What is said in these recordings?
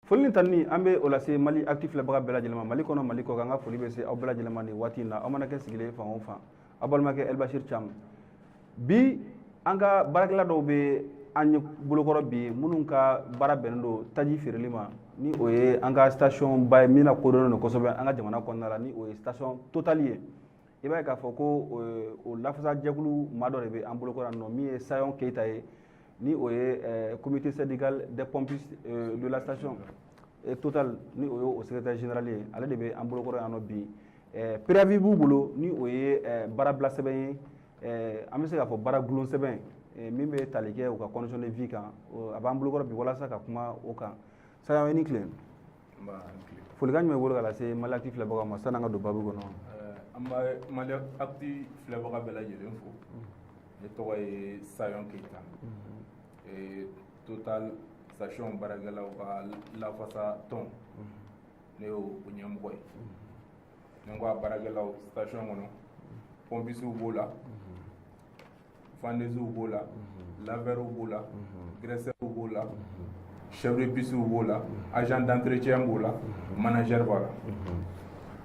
Foli tan ni an bɛ o lase Mali actif filɛbaga bɛɛ lajɛlen ma Mali kɔnɔ Mali kɔ kan an ka foli bɛ se aw bɛɛ lajɛlen ma nin waati in na aw mana kɛ sigilen fan o fan aw balimakɛ Elbashir Thiam bi an ka baarakɛla dɔw bɛ an ɲɛ bolokɔrɔ bi minnu ka baara bɛnnen don taji feereli ma ni o ye an ka station ba ye min lakodɔnnen don kosɛbɛ an ka jamana kɔnɔna la ni o ye station Total ye i b'a ye k'a fɔ ko o lafasajɛkulu maa dɔ de bɛ an bolokɔrɔ yan nɔ min ye Sayon Keita ye ni o ye comité syndical des pompistes de la station Total ni o ye o secrétaire général ye ale de bɛ an bolokɔrɔ yan nɔ bi préavis b'u bolo ni o ye baara bila sɛbɛn ye an bɛ se k'a fɔ baara gulon sɛbɛn min bɛ tali kɛ u ka condition de vie kan a b'an bolokɔrɔ bi walasa ka kuma o kan Sayon i ni tile folikan jumɛn bolo ka lase Mali actif filɛbagaw ma san'an ka don baabu kɔnɔ an bɛ Mali actif filɛbaga bɛɛ lajɛlen fo ne tɔgɔ ye Sayon Keita Total station baarakɛlaw ka lafasa tɔn ne y'o ɲɛmɔgɔ ye ni ko a baarakɛlaw station kɔnɔ pompisiw b'o la fandesiw b'o la lavɛrw b'o la graisseurs b'o la chef de piste b'o la agent d'entretien b'o la manager b'a la.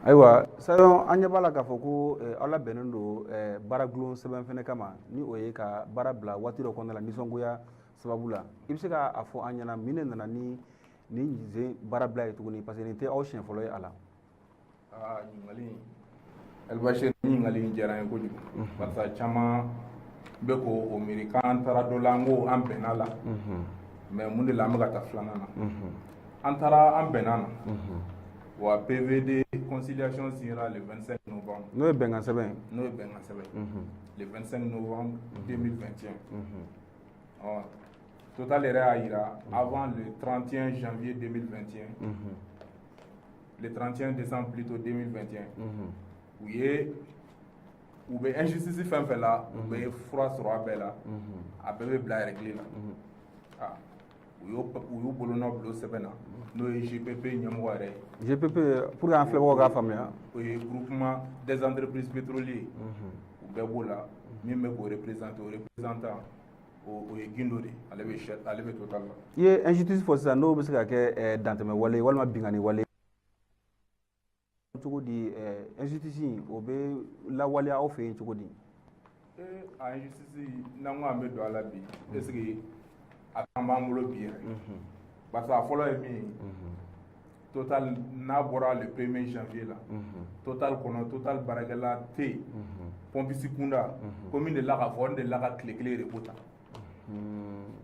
Ayiwa Sayon an ɲɛ b'a la k'a fɔ ko aw labɛnnen don baara gulon sɛbɛn fɛnɛ kama ni o ye ka baara bila waati dɔ kɔnɔna la nisɔngoya sababu la i bɛ se k'a fɔ an ɲɛna min de nana ni nin baara bila ye tuguni parce que nin tɛ aw siɲɛ fɔlɔ ye a la. Ɲininkali Elbashir ɲininkali in diyara n ye kojugu parce que caman bɛ k'o miiri k'an taara dɔ la an ko an bɛnna la mais mun de la an bɛ ka taa filanan na an taara an bɛnna na wa PVD conciliation signera le 25 novembre n'o ye bɛnkan sɛbɛn le 25 novembre 2021 Total yɛrɛ y'a jira avant le 31 janvier 2021 le 31 décembre plutôt 2021 u bɛ injustice fɛn fɛn la u bɛ fura sɔrɔ a bɛɛ la a bɛɛ bɛ bila règle la u y'u bolonɔ bila o sɛbɛn na n'o ye GPP ɲɛmɔgɔ yɛrɛ ye. GPP pour que an filɛbagaw k'a faamuya o ye groupement des entreprises pétroliers u bɛɛ b'o la min bɛ k'o représenter o représentant o ye Gindo de ale bɛ Total la. I ye injustice fɔ sisan n'o bɛ se ka kɛ dantɛmɛ wale walima bingani wale cogo di injustice in o bɛ lawaleya aw fɛ yen cogo di. A injustice n'an ko an bɛ don a la bi est ce que a kan b'an bolo bi yɛrɛ parce que a fɔlɔ ye min ye Total n'a bɔra le 1er janvier la Total kɔnɔ Total baarakɛla tɛ yen pompisi kunda ko min de la ka fɔ n de la ka tile kelen de ko ta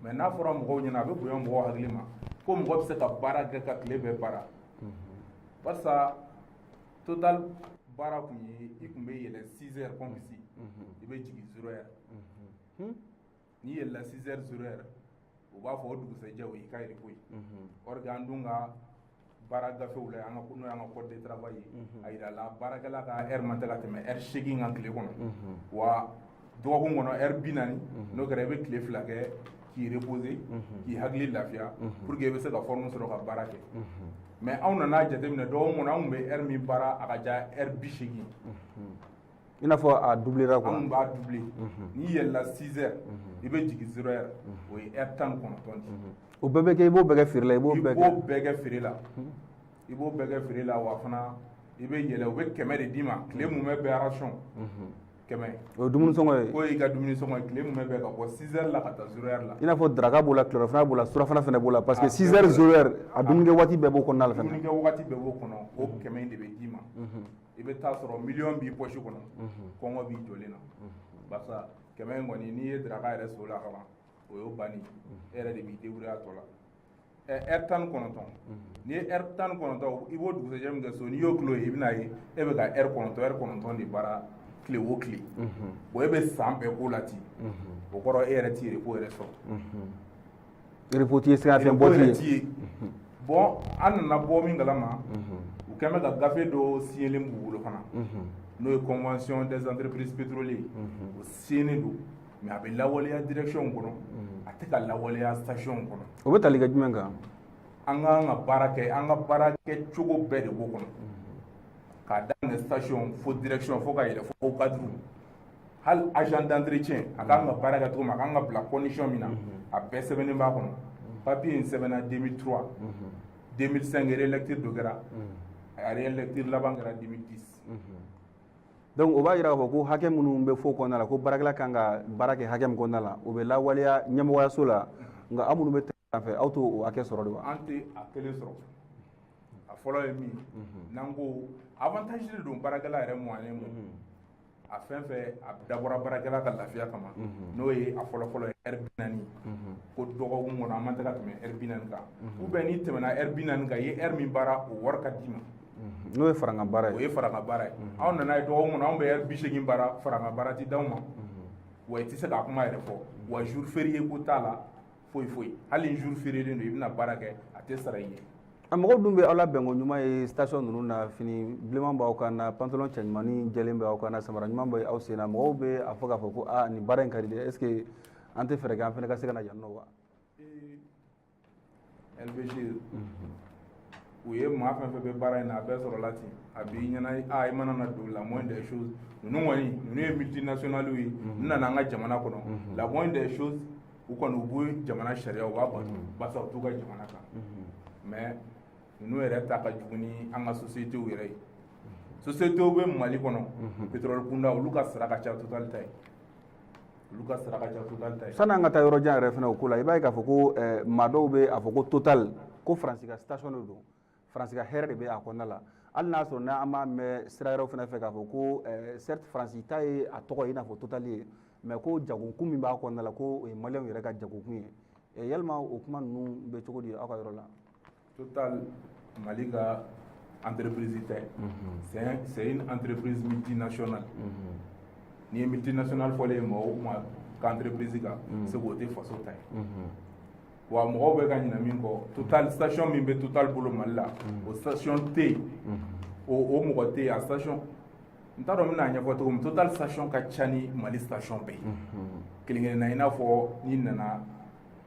mais n'a fɔra mɔgɔw ɲɛna a bɛ bonya mɔgɔw hakili ma ko mɔgɔ bɛ se ka baara kɛ ka tile bɛɛ baara parce que Total baara kun ye i kun bɛ yɛlɛ 6 heures pompisi i bɛ jigin 0 heures n'i yɛlɛla 6 heures 0 heures u b'a fɔ o dugusɛjɛ o y'i ka repos ye or que an dun ka baara gafew la n'o y'an ka code de travail ye a yira la baarakɛla ka heure man tɛ ka tɛmɛ heure 8 kan tile kɔnɔ wa dɔgɔkun kɔnɔ heure 40 n'o kɛra i bɛ tile 2 kɛ k'i reposer k'i hakili lafiya pour que i bɛ se ka forme sɔrɔ ka baara kɛ mais anw nana jateminɛ dɔgɔkun kɔnɔ anw bɛ heure min baara a ka ja heure 80 i n'a fɔ a doublera quoi anw b'a doubler n'i yɛlɛla 6 heures i bɛ jigin 0 heures o ye heure 19 de o bɛɛ bɛ kɛ i b'o bɛɛ kɛ feere la i b'o bɛɛ kɛ feere la i b'o bɛɛ kɛ feere la wa fana i bɛ yɛlɛ u bɛ 100 de d'i ma tile mun bɛ bɛn ration 100 o ye dumuni sɔngɔ ye o y'i ka dumuni sɔngɔ ye tile mun bɛ bɛn ka bɔ 6 heures la ka taa 0 heures la i n'a fɔ daraka b'o la tilelafana b'o la surafana fana b'o la parce que 6 heures 0 heures a dumunikɛ waati bɛɛ b'o kɔnɔna la fana dumunikɛ waati bɛɛ b'o kɔnɔ o 100 in de bɛ d'i ma i bɛ taa sɔrɔ million b'i poche kɔnɔ kɔngɔ b'i jɔlen na barisa 100 in kɔni n'i ye daraka yɛrɛ so la kaban o y'o banni e yɛrɛ de b'i débrouiller a tɔ la heure 19 n'i ye heure 19 i b'o dugusɛjɛ min kɛ so n'i y'o kilo ye i bɛna ye e bɛ ka heure 9 de baara tile o tile bon e bɛ san bɛɛ k'o la ten o kɔrɔ e yɛrɛ t'i repos yɛrɛ sɔrɔ repos t'i ye sɛgɛnnafiɲɛ bɔ t'i ye bon an nana bɔ min kalama u kɛn bɛ ka gafe dɔ signelen b'u bolo fana n'o ye convention des entreprises pétroliers o signé don mais a bɛ lawaleya direction kɔnɔ a tɛ ka lawaleya station kɔnɔ o bɛ tali kɛ jumɛn kan an k'an ka baara kɛ an ka baara kɛ cogo bɛɛ de b'o kɔnɔ k'a daminɛ station fo direction fo ka yɛlɛ fo cadre hali agent d'entretien a k'an ka baara kɛ cogo min a k'an ka bila condition min na a bɛɛ sɛbɛnnen b'a kɔnɔ papier in sɛbɛnna 2003 2005 réélecteur do kɛra a réélecteur laban kɛra 2010 donc o b'a yira k'a fɔ ko hakɛ minnu bɛ fɔ kɔnɔna la ko baarakɛla kan ka baara kɛ hakɛ min kɔnɔna la o bɛ lawaleya ɲɛmɔgɔyaso la nka aw minnu bɛ tɛmɛ fɛ aw t'o hakɛ sɔrɔ de wa. an tɛ a kelen sɔrɔ a fɔlɔ ye min n'an ko avantage de don baarakɛla yɛrɛ mɔnen mun a fɛn fɛn a dabɔra baarakɛla ka lafiya kama n'o ye a fɔlɔ-fɔlɔ ye heure 40 ko dɔgɔkun kɔnɔ an man tɛ ka tɛmɛ heure 40 kan ou bien n'i tɛmɛna heure 40 kan i ye heure min baara o wari ka d'i ma n'o ye faranga baara ye o ye faranga baara ye anw nana ye dɔgɔkun kɔnɔ anw bɛ heure 80 baara faranga baara ti d'aw ma wa i tɛ se k'a kuma yɛrɛ fɔ wa jour férié ko t'a la foyi hali jour férié don i bɛna baara kɛ a tɛ sara i ye. a mɔgɔw dun bɛ aw la bɛnko ɲuman ye station ninnu na fini bilenman b'aw kan na pantalon cɛ ɲuman ni jɛlen bɛ aw kan na samara ɲuman bɛ aw sen na mɔgɔw bɛ a fɔ k'a fɔ ko nin baara in ka di dɛ est ce que an tɛ fɛɛrɛ kɛ an fana ka se ka na yan nɔ wa. LBG u ye maa fɛn fɛn bɛ baara in na a bɛɛ sɔrɔla ten a b'i ɲɛna i mana na don la moindre des choses ninnu kɔni ninnu ye multinationaux ye n nana an ka jamana kɔnɔ la moindre des choses u kɔni u b'u jamana sariya u b'a bato barisa u t'u ka jamana kan mais ninnu yɛrɛ ta ka jugu ni an ka société yɛrɛ ye société bɛ Mali kɔnɔ pétrole kunda olu ka sara ka ca Total ta ye olu ka sara ka ca Total ta ye. sanni an ka taa yɔrɔ jan yɛrɛ fana o ko la i b'a ye k'a fɔ ko maa dɔw bɛ a fɔ ko Total ko Faransi ka station de don Faransi ka hɛrɛ de bɛ a kɔnɔna la hali n'a sɔrɔ n'an b'a mɛn sira wɛrɛw fana fɛ k'a fɔ ko certes Faransi ta ye a tɔgɔ ye i n'a fɔ Total ye mais ko jagokun min b'a kɔnɔna la ko o ye maliyɛnw yɛrɛ ka jagokun ye yalima o kuma ninnu bɛ cogo di aw ka yɔrɔ la. Total Mali ka entreprise tɛ c'est une entreprise multinationale n'i ye multinationale fɔlen ye mɔgɔw kuma ka entreprise kan c'est k'o tɛ faso ta ye wa mɔgɔw bɛ ka ɲinɛ min kɔ Total station min bɛ Total bolo Mali la o station tɛ yen o mɔgɔ tɛ yen a station n t'a dɔn n bɛna ɲɛfɔ cogo min Total station ka ca ni Mali station bɛɛ kelen-kelen na i n'a fɔ n'i nana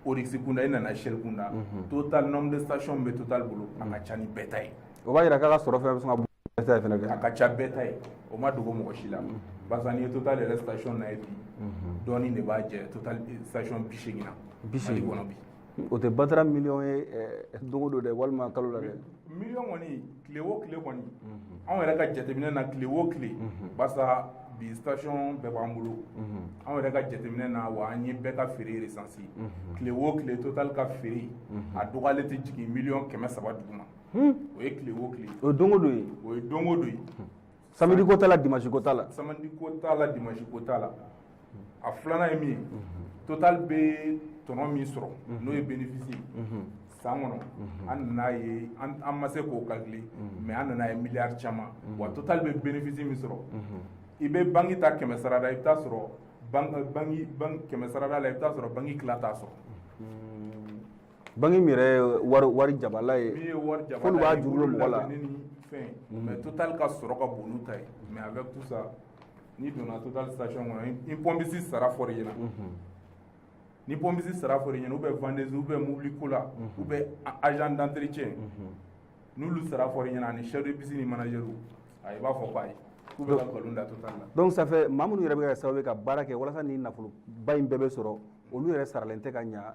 Orix kunda i nana Shell kunda Total nombre de station bɛ Total bolo a ka ca ni bɛɛ ta ye o b'a yira k'a ka sɔrɔ fɛn bɛ sɔn ka bon bɛɛ ta ye fɛnɛ a ka ca bɛɛ ta ye o ma dogo mɔgɔ si la parce que n'i ye Total yɛrɛ station na ye bi dɔɔnin de b'a jɛ Total station 80 na Mali kɔnɔ bi o tɛ batara miliyɔn ye don o don dɛ walima kalo la dɛ. miliyɔn kɔni tile o tile kɔni anw yɛrɛ ka jateminɛ na tile o tile barisa bi station bɛɛ b'an bolo anw yɛrɛ ka jateminɛ na wa an ye bɛɛ ka feere recenser tile o tile Total ka feere a dɔgɔyalen tɛ jigin miliyɔn 300 duguma o ye tile o tile o ye don o don ye o ye don o don ye samedi ko t'a la dimanche ko t'a la samedi ko t'a la dimanche ko t'a la a filanan ye min ye Total bɛ tɔnɔ min sɔrɔ n'o ye bénéfice ye san kɔnɔ an nana ye an ma se k'o calculer mais an nana ye miliyari caman wa Total bɛ bénéfice min sɔrɔ i bɛ banque ta 100 sara la i bɛ taa sɔrɔ banque 100 sara la i bɛ taa sɔrɔ banque tila t'a sɔrɔ banque min yɛrɛ ye wari jabala ye min ye wari jabala f'olu b'a juru don mɔgɔ la mais Total ka sɔrɔ ka bon n'u ta ye mais avec tout ça n'i donna Total station kɔnɔ ni pompiste sara fɔra i ɲɛna ni pompiste sara fɔra i ɲɛna ou bien vendeuse ou bien mobili ko la ou bien agent d'entretien n'olu sara fɔra i ɲɛna ani chef de bus ni manager a i b'a fɔ ko ayi k'u bɛ ka nkalon da Total la. donc ça fait maa minnu yɛrɛ bɛ ka sababu ye ka baara kɛ walasa ni nafoloba in bɛɛ bɛ sɔrɔ olu yɛrɛ saralen tɛ ka ɲa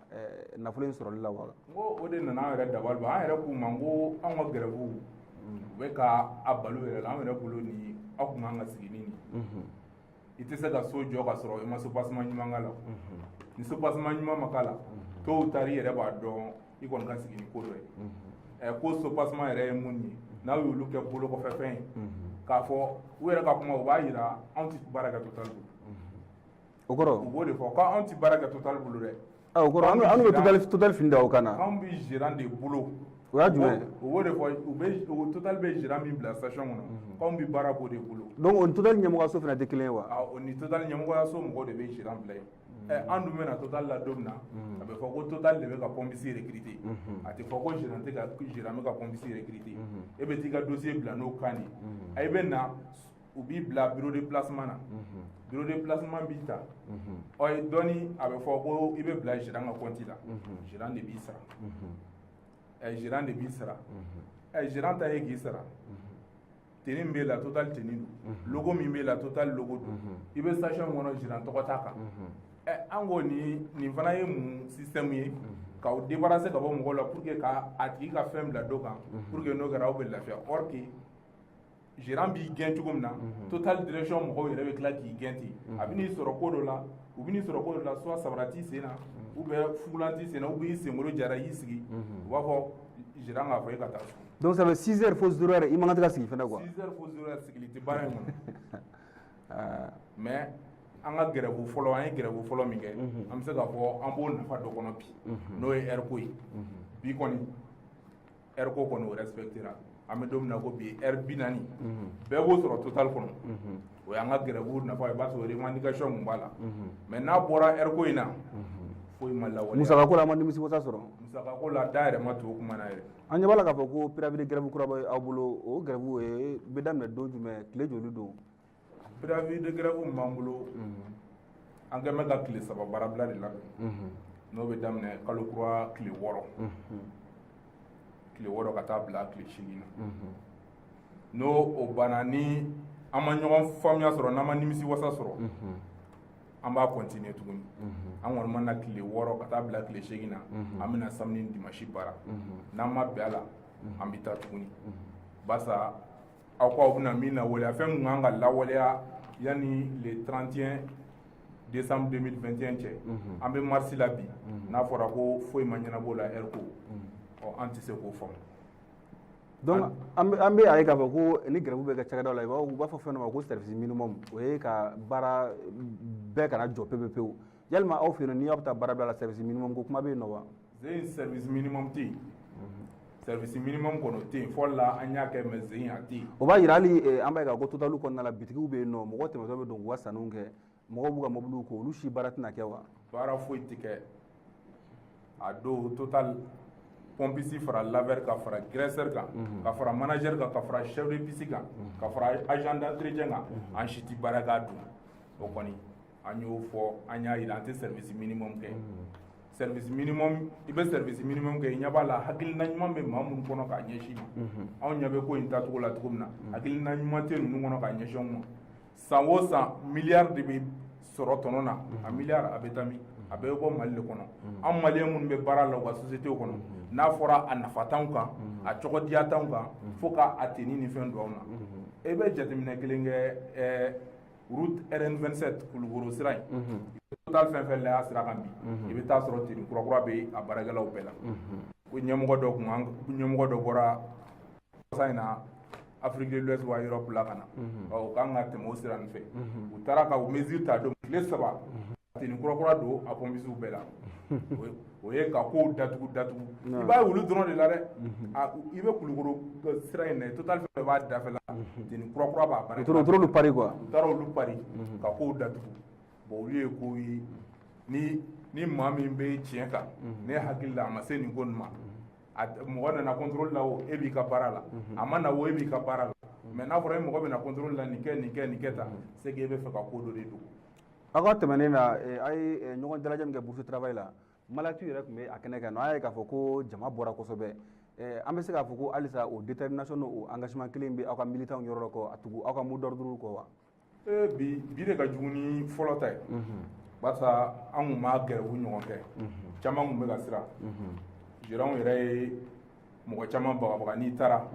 nafolo in sɔrɔli la wa. n ko o de nana an yɛrɛ dabali ban an yɛrɛ k'u ma n ko anw ka grève u bɛ ka a balo yɛrɛ la an yɛrɛ bolo ni aw kun kan ka sigi ni nin i tɛ se ka so jɔ ka sɔrɔ i ma sopassement ɲuman k'a la ni sopassement ɲuman ma k'a la tôt ou tard i yɛrɛ b'a dɔn i kɔni ka sigi ni ko dɔ ye ko sopassement yɛrɛ ye mun ye n'aw y'olu kɛ bolo kɔfɛ fɛn ye k'a fɔ u yɛrɛ ka kuma u b'a yira anw tɛ baara kɛ Total bolo o kɔrɔ u b'o de fɔ k'anw tɛ baara kɛ Total bolo dɛ o kɔrɔ an bɛ Total fini da o kan na anw bɛ gérant de bolo o y'a jumɛn u b'o de fɔ u Total bɛ gérant min bila station kɔnɔ k'anw bɛ baara k'o de bolo donc o ni Total ɲɛmɔgɔyaso fana tɛ kelen ye wa. o ni Total ɲɛmɔgɔyaso mɔgɔw de bɛ gérant bila yen an dun bɛna Total la don min na a bɛ fɔ ko Total de bɛ ka pompiste recruter a tɛ fɔ ko gérant tɛ ka gérant bɛ ka pompiste recruter e bɛ t'i ka dossier bila n'o kan de ye i bɛ na u b'i bila bureau de placement na bureau de placement b'i ta dɔɔni a bɛ fɔ ko i bɛ bila gérant ka compte la gérant de b'i sara gérant de b'i sara gérant ta ye k'i sara tenue min b'e la Total tenue don logo min b'e la Total logo don i bɛ station kɔnɔ gérant tɔgɔ t'a kan an ko nin fana ye mun système ye k'aw débarrasser ka bɔ mɔgɔw la pour que ka a tigi ka fɛn bila dɔ kan pour que n'o kɛra aw bɛ lafiya or que gérant b'i gɛn cogo min na Total direction mɔgɔw yɛrɛ bɛ tila k'i gɛn ten a bɛ n'i sɔrɔ ko dɔ la u bɛ n'i sɔrɔ ko dɔ la soit sabara t'i sen na ou bien fugulan t'i sen na ou bien i senkolo jara y'i sigi u b'a fɔ gérant k'a fɔ e ka taa so. Donc ça fait 6 heures fo 0 heures i man kan tɛ ka sigi fɛnɛ quoi. 6 heures fo 0 heures sigili tɛ baara in kɔnɔ mais an ka grève fɔlɔ an ye grève fɔlɔ min kɛ an bɛ se k'a fɔ an b'o nafa dɔ kɔnɔ bi n'o ye air ko ye bi kɔni air ko kɔni o respectera an bɛ don min na ko bi air 40 bɛɛ b'o sɔrɔ Total kɔnɔ o y'an ka grève nafa ye i b'a sɔrɔ revendication mun b'a la mais n'a bɔra air ko in na foyi ma lawaleya. Musaka ko la a ma nimisi wasa sɔrɔ. Musaka ko la da yɛrɛ ma to o kuma na yɛrɛ. An ɲɛ b'a la k'a fɔ ko préavis de grève kura bɛ aw bolo o grève bɛ daminɛ don jumɛn tile joli don. Préavis de grève min b'an bolo an kɛn bɛ ka tile 3 baarabila de labɛn n'o bɛ daminɛ kalo kura tile 6 tile 6 ka taa bila tile 8 na n'o o banna ni an ma ɲɔgɔn faamuya sɔrɔ n'an ma nimisi wasa sɔrɔ an b'a continuer tuguni an kɔni mana tile 6 ka taa bila tile 8 na an bɛna samedi ni dimanche baara n'an ma bɛn a la an bɛ taa tuguni barisa aw ko aw bɛna min lawaleya fɛn min kan ka lawaleya yanni le 31 décembre 2021 cɛ an bɛ mars la bi n'a fɔra ko foyi ma ɲɛnabɔ la air ko an tɛ se k'o faamu. Donc an bɛ a ye k'a fɔ ko ni grève bɛ kɛ cakɛdaw la u b'a fɔ fɛn dɔ ma ko service minimum o ye ka baara bɛɛ kana jɔ pewu yalima aw fɛ yen n'i aw bɛ taa baara bila la service minimum ko kuma bɛ yen nɔ wa. Service minimum tɛ yen service minimum kɔni tɛ yen fɔlɔ la an y'a kɛ mais zen a tɛ yen. O b'a yira hali an b'a ye k'a fɔ Total kɔnɔna la bitigiw bɛ yen nɔ mɔgɔ tɛmɛtɔ bɛ don k'u ka sanuw kɛ mɔgɔw b'u ka mobiliw ko olu si baara tɛna kɛ wa. Baara foyi tɛ kɛ a don Total pompiste fara laveur ka fara graisseur kan ka fara manager kan ka fara chef de piste kan ka fara agent d'entretien kan an si tɛ baara k'a dun o kɔni an y'o fɔ an y'a yira an tɛ service minimum kɛ service minimum i bɛ service minimum kɛ i ɲɛ b'a la hakilina ɲuman bɛ maa minnu kɔnɔ k'a ɲɛsin ma anw ɲɛ bɛ ko in tacogo la cogo min na hakilina ɲuman tɛ ninnu kɔnɔ k'a ɲɛsin anw ma san o san miliyari de bɛ sɔrɔ tɔnɔ na a miliyari a bɛ taa min a bɛɛ bɛ bɔ Mali de kɔnɔ anw maliyɛn minnu bɛ baara la u ka société kɔnɔ n'a fɔra a nafa t'anw kan a cogoya t'anw kan fo k'a teni ni fɛn don anw na e bɛ jateminɛ kelen kɛ route RN27 Kulukoro sira in Total fɛn fɛn la y'a sira kan bi i bɛ taa sɔrɔ teni kurakura bɛ a baarakɛlaw bɛɛ la ko ɲɛmɔgɔ dɔ bɔra kɔsa in na Afrique de l'Ouest wa Europe la ka na u kan ka tɛmɛ o sira nin fɛ u taara ka mesure ta don tile 3 teni kurakura don a pompisiw bɛɛ la o ye ka kow datugu i b'a ye olu dɔrɔn de la dɛ i bɛ Kulukoro sira in na Total fɛn b'a dafɛ la teni kurakura b'a baara u tora olu pari quoi u taara olu pari ka kow datugu bon olu ye ko ye ni maa min bɛ tiɲɛ kan ne hakili la a ma se nin ko nin ma mɔgɔ nana contrôle la o e b'i ka baara la a ma na o e b'i ka baara la mais n'a fɔra e mɔgɔ bɛ na contrôle la nin kɛ tan c'est que e bɛ fɛ ka ko dɔ de don. Aw ka tɛmɛnen na a ye ɲɔgɔn dalajɛ min kɛ bourse travail la Malactu yɛrɛ tun bɛ a kɛnɛ kan an y'a ye k'a fɔ ko jama bɔra kosɛbɛ an bɛ se k'a fɔ ko halisa o détermination o engagement kelen bɛ aw ka militants yɔrɔ dɔ kɔ a tugu aw ka mot d'ordre kɔ wa. bi de ka jugu ni fɔlɔ ta ye barisa an tun b'a grève ɲɔgɔn kɛ caman tun bɛ ka siran gérant yɛrɛ ye mɔgɔ caman bagabaga n'i taara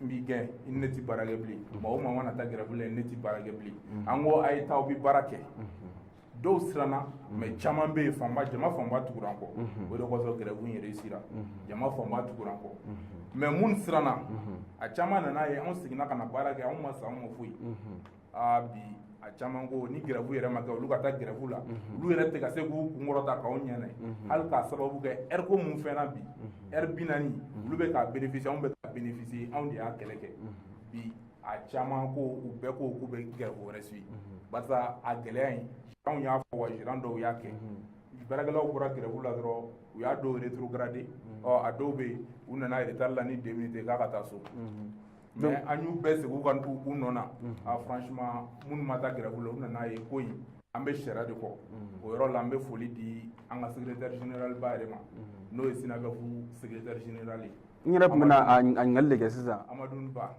n b'i gɛn i ni ne tɛ baara kɛ bilen maa o maa mana taa grève la ne tɛ baara kɛ bilen an ko a ye taa aw bɛ baara kɛ dɔw siranna mais caman bɛ yen jama fanba tugura an kɔ o de kɔsɔn grève in yɛrɛ sira jama fanba tugura an kɔ mais minnu siranna a caman nana ye anw seginna ka na baara kɛ anw ma sa anw ma foyi bi a caman ko ni grève yɛrɛ ma kɛ olu ka taa grève la olu yɛrɛ tɛ ka se k'u kunkɔrɔta k'anw ɲɛna hali k'a sababu kɛ air ko mun fɛnna bi air 40 olu bɛ k'a bénéficier anw bɛ k'a bénéficier anw de y'a kɛlɛ kɛ bi a caman ko u bɛɛ ko k'u bɛ grève wɛrɛ suit barisa a gɛlɛya in anw y'a fɔ wa gérant dɔw y'a kɛ baarakɛlaw bɔra grève la dɔrɔn u y'a dɔw rétrogradé a dɔw bɛ yen u nana retard la ni 2 minutes k'a ka taa so mais an y'u bɛɛ sigi u ka u nɔ na franchement minnu ma taa grève la u nana ye ko in an bɛ sariya de kɔ o yɔrɔ la an bɛ foli di an ka secrétaire général ba yɛrɛ ma n'o ye Sinabefu secrétaire général ye. N yɛrɛ tun bɛna a ɲininkali de kɛ sisan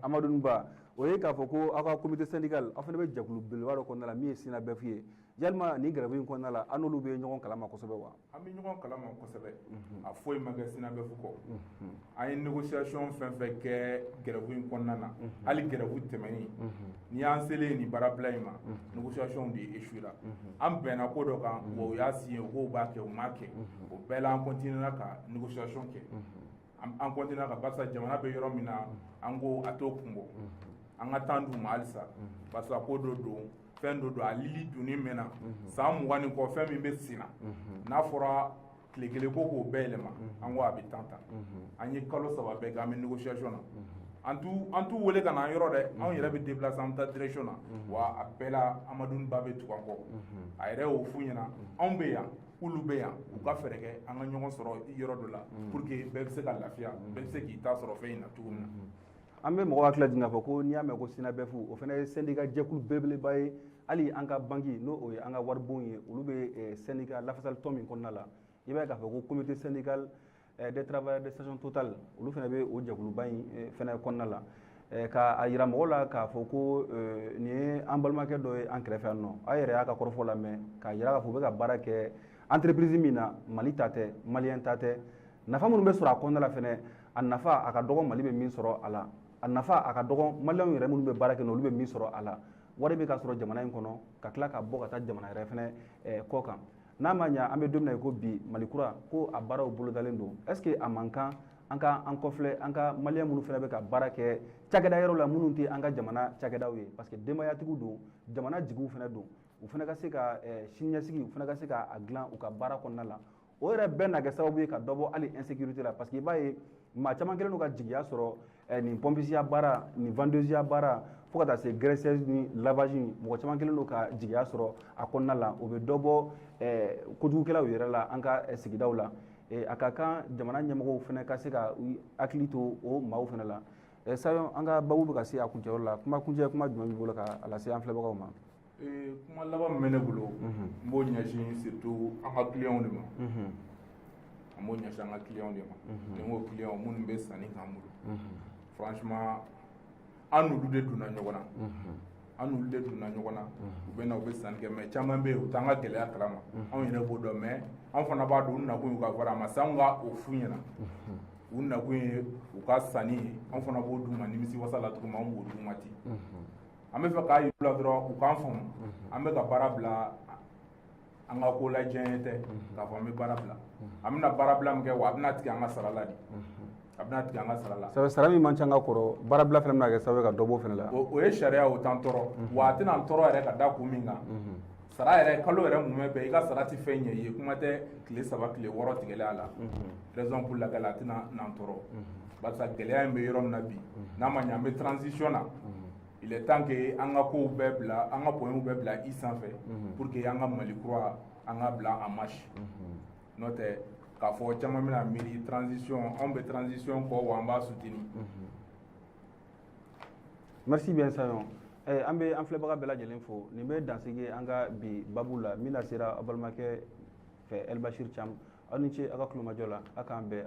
Amadou Ba o ye k'a fɔ ko aw ka comité syndical aw fana bɛ jɛkulu belebeleba dɔ kɔnɔna la min ye SYNABEF ye yalima nin grève in kɔnɔna la an n'olu bɛ ɲɔgɔn kalama kosɛbɛ wa? An bɛ ɲɔgɔn kalama kosɛbɛ a foyi ma kɛ SYNABEF kɔ an ye négociation fɛn fɛn kɛ grève in kɔnɔna na hali grève tɛmɛnen ni y'an selen nin baarabila in ma négociation de échouera an bɛnna ko dɔ kan wa u y'a signé u k'o b'a kɛ u m'a kɛ o bɛɛ la an continuera ka négociation kɛ an continuera ka barisa jamana bɛ yɔrɔ min na an ko a t'o kun bɔ an ka temps d'u ma halisa parce que ko dɔ don fɛn dɔ don a lili dunni mɛnna san 20 nin kɔ fɛn min bɛ sen na n'a fɔra tile kelen ko k'o bɛɛ yɛlɛma an ko a bɛ temps ta an ye kalo 3 bɛɛ kɛ an bɛ négociation na an t'u wele ka na an yɔrɔ dɛ anw yɛrɛ bɛ déplacer an bɛ taa direction na wa a bɛɛ la Amadou Ba bɛ tugu an kɔ a yɛrɛ y'o f'u ɲɛna anw bɛ yan k'olu bɛ yan u ka fɛɛrɛ kɛ an ka ɲɔgɔn sɔrɔ yɔrɔ dɔ la pour que bɛɛ bɛ se ka lafiya bɛɛ bɛ se k'i ta sɔrɔ fɛn in na cogo min na. An bɛ mɔgɔ hakili jigin k'a fɔ ko n'i y'a mɛn ko SYNABEF o fana ye syndicat jɛkulu belebeleba ye hali an ka banque n'o o ye an ka waribon ye olu bɛ syndicat lafasali tɔn min kɔnɔna la i b'a ye k'a fɔ ko comité syndical des travailleurs de station Total olu fana bɛ o jɛkuluba in fana kɔnɔna la k'a yira mɔgɔw la k'a fɔ ko nin ye an balimakɛ dɔ ye an kɛrɛfɛ yan nɔ a yɛrɛ y'a ka kɔrɔfɔ lamɛn k'a yira k'a fɔ u bɛ ka baara kɛ entreprise min na Mali ta tɛ maliyɛn ta tɛ nafa minnu bɛ sɔrɔ a kɔnɔna la fana a nafa a ka dɔgɔ Mali bɛ min sɔrɔ a la a nafa a ka dɔgɔ maliyɛnw yɛrɛ minnu bɛ baara kɛ olu bɛ min sɔrɔ a la wari bɛ ka sɔrɔ jamana in kɔnɔ ka tila ka bɔ ka taa jamana yɛrɛ fana kɔ kan n'a ma ɲɛ an bɛ don min na ko bi Mali kura ko a baaraw bolodalen don est ce que a man kan an ka an kɔfilɛ an ka maliyɛn minnu fana bɛ ka baara kɛ cakɛda yɔrɔ la minnu tɛ an ka jamana cakɛdaw ye parce que denbayatigiw don jamana jigiw fana don u fana ka se ka siniɲɛsigi u fana ka se k'a dilan u ka baara kɔnɔna la o yɛrɛ bɛɛ na kɛ sababu ye ka dɔ bɔ hali insécurité la parce que i b'a ye maa caman kɛlen don ka jigiya sɔrɔ nin pompisiya baara nin vendeusiya baara fo ka taa se graissage ni lavage mɔgɔ caman kɛlen don ka jigiya sɔrɔ a kɔnɔna la o bɛ dɔ bɔ kojugukɛlaw yɛrɛ la an ka sigidaw la a ka kan jamana ɲɛmɔgɔw fana ka se ka hakili to o maaw fana la Sayon an ka babu bɛ ka se a kuncɛyɔrɔ la kuma kuncɛ kuma jumɛn b'i bolo ka lase an filɛbagaw ma? Kuma laban min bɛ ne bolo n b'o ɲɛsin surtout an ka clients de ma an b'o ɲɛsin an ka clients de ma ni n ko clients minnu bɛ sanni k'an bolo franchement an n'olu de donna ɲɔgɔn na an n'olu de donna ɲɔgɔn na u bɛ na u bɛ sanni kɛ mais caman bɛ yen u t'an ka gɛlɛya kalama anw yɛrɛ b'o dɔn mais an fana b'a dɔn u nakun y'u ka fara a ma s'anw ka o f'u ɲɛna u nakun ye u ka sanni ye anw fana b'o d'u ma nimisi wasa la cogo min an b'o d'u ma ten an bɛ fɛ k'a yir'u la dɔrɔn u k'an faamu an bɛ ka baara bila an ka ko lajɛn tɛ k'a fɔ an bɛ baara bila an bɛna baara bila min kɛ wa a bɛna tigɛ an ka sara la de a bɛna tigɛ an ka sara la sabu sara min man ca an ka kɔrɔ baara bila fana bɛna kɛ sababu ka dɔ bɔ fana la o ye sariya o t'an tɔɔrɔ wa a tɛna an tɔɔrɔ yɛrɛ ka da kun min kan sara yɛrɛ kalo yɛrɛ mun bɛ i ka sara tɛ fɛn ɲɛ i ye kuma tɛ tile 3 tile 6 tigɛlen a la raison pour laquelle a tɛna n'an tɔɔrɔ barisa gɛlɛya in bɛ yɔrɔ min na bi n'a ma ɲɛ an bɛ transition na il est temps que an ka kow bɛɛ bila an ka points bɛɛ bila i sanfɛ pour que an ka Mali kura an ka bila en marche n'o tɛ k'a fɔ caman bɛna miiri transition anw bɛ transition kɔ wa an b'a soutenir. Merci bien Sayon an bɛ an filɛbaga bɛɛ lajɛlen fo nin bɛ dansigi an ka bi babu la min na sera a balimakɛ fɛ El Bashir Thiam aw ni ce aw ka kulomajɔ la aw k'an bɛn